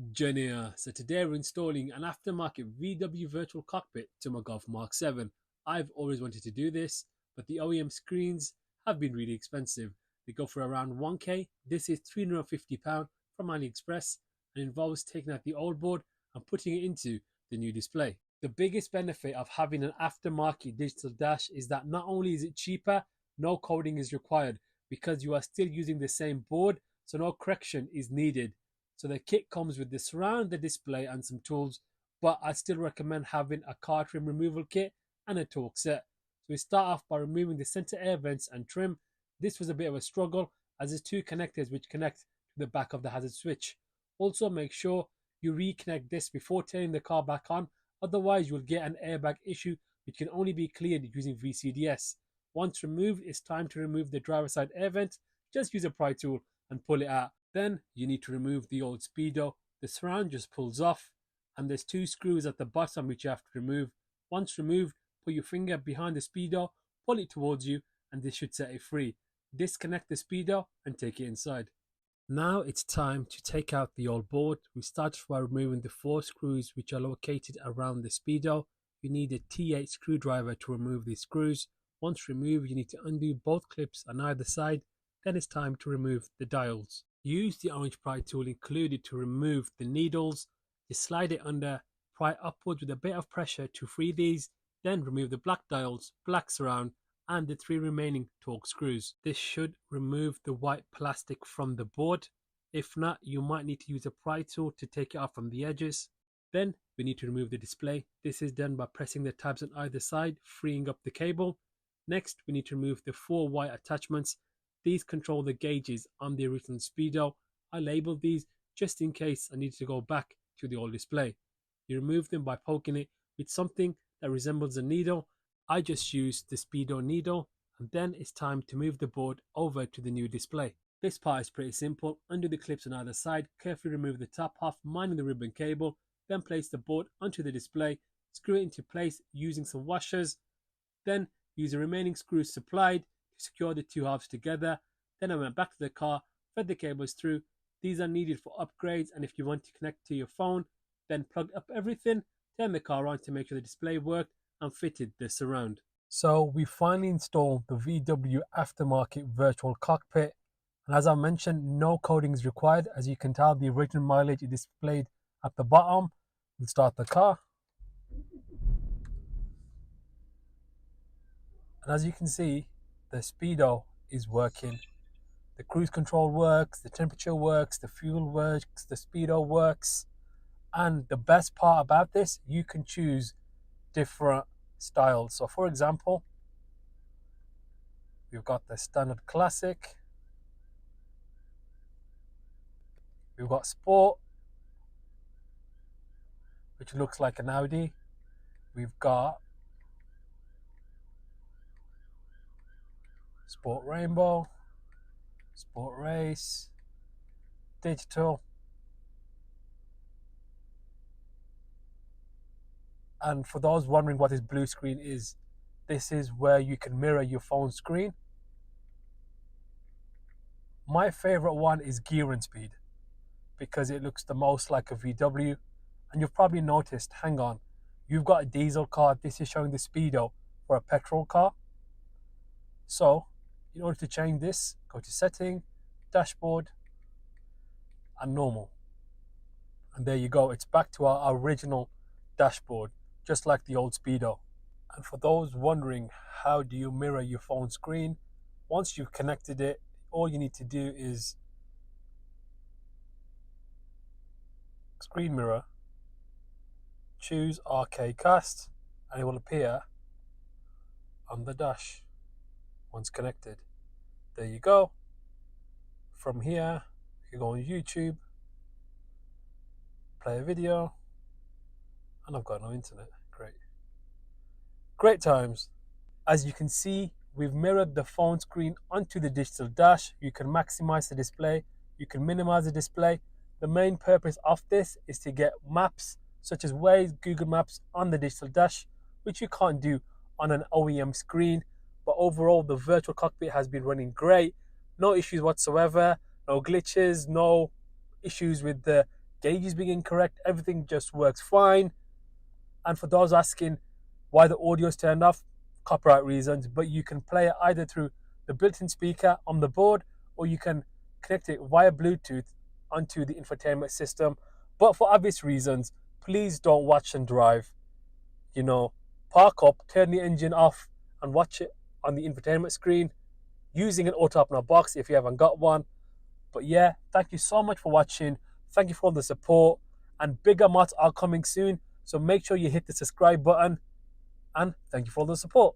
Jania. So today we're installing an aftermarket VW Virtual Cockpit to my Golf Mark 7. I've always wanted to do this, but the OEM screens have been really expensive. They go for around 1k. This is £350 from AliExpress and involves taking out the old board and putting it into the new display. The biggest benefit of having an aftermarket digital dash is that not only is it cheaper, no coding is required because you are still using the same board, so no correction is needed. So the kit comes with the surround, the display and some tools, but I still recommend having a car trim removal kit and a torque set. So we start off by removing the center air vents and trim. This was a bit of a struggle as there's two connectors which connect to the back of the hazard switch. Also make sure you reconnect this before turning the car back on, otherwise you'll get an airbag issue which can only be cleared using VCDS. Once removed, it's time to remove the driver's side air vent. Just use a pry tool and pull it out. Then you need to remove the old speedo. The surround just pulls off and there's two screws at the bottom which you have to remove. Once removed, put your finger behind the speedo, pull it towards you and this should set it free. Disconnect the speedo and take it inside. Now it's time to take out the old board. We start by removing the four screws which are located around the speedo. You need a T8 screwdriver to remove these screws. Once removed, you need to undo both clips on either side. Then it's time to remove the dials. Use the orange pry tool included to remove the needles. You slide it under, pry upwards with a bit of pressure to free these, then remove the black dials, black surround and the three remaining torque screws. This should remove the white plastic from the board. If not, you might need to use a pry tool to take it off from the edges. Then we need to remove the display. This is done by pressing the tabs on either side, freeing up the cable. Next, we need to remove the four white attachments. These control the gauges on the original speedo. I labeled these just in case I need to go back to the old display. You remove them by poking it with something that resembles a needle. I just used the speedo needle, and then it's time to move the board over to the new display. This part is pretty simple. Undo the clips on either side, carefully remove the top half, minding the ribbon cable, then place the board onto the display, screw it into place using some washers, then use the remaining screws supplied to secure the two halves together. Then I went back to the car, fed the cables through. These are needed for upgrades, and if you want to connect to your phone, then plug up everything, turn the car on to make sure the display worked, and fitted the surround. So we finally installed the VW aftermarket virtual cockpit, and as I mentioned, no coding is required. As you can tell, the original mileage is displayed at the bottom. We'll start the car. And as you can see, the speedo is working. The cruise control works, the temperature works, the fuel works, the speedo works. And the best part about this, you can choose different styles. So for example, we've got the standard classic, we've got sport, which looks like an Audi, we've got sport rainbow, sport race, digital, and for those wondering what this blue screen is, this is where you can mirror your phone screen. My favorite one is gear and speed because it looks the most like a VW, and you've probably noticed, hang on, you've got a diesel car, this is showing the speedo for a petrol car. So in order to change this, go to setting, dashboard and normal, and there you go, it's back to our original dashboard, just like the old speedo. And for those wondering how do you mirror your phone screen, once you've connected it, all you need to do is screen mirror, choose RK cast, and it will appear on the dash once connected. There you go. From here you go on YouTube, play a video, and I've got no internet. Great times. As you can see, we've mirrored the phone screen onto the digital dash. You can maximize the display, you can minimize the display. The main purpose of this is to get maps such as Waze, Google Maps on the digital dash, which you can't do on an OEM screen. But overall, the virtual cockpit has been running great. No issues whatsoever, no glitches, no issues with the gauges being incorrect. Everything just works fine. And for those asking why the audio is turned off, copyright reasons, but you can play it either through the built-in speaker on the board, or you can connect it via Bluetooth onto the infotainment system. But for obvious reasons, please don't watch and drive. Park up, turn the engine off, and watch it on the infotainment screen using an auto opener box if you haven't got one. But yeah, thank you so much for watching. Thank you for all the support, and bigger mods are coming soon. So make sure you hit the subscribe button, and thank you for all the support.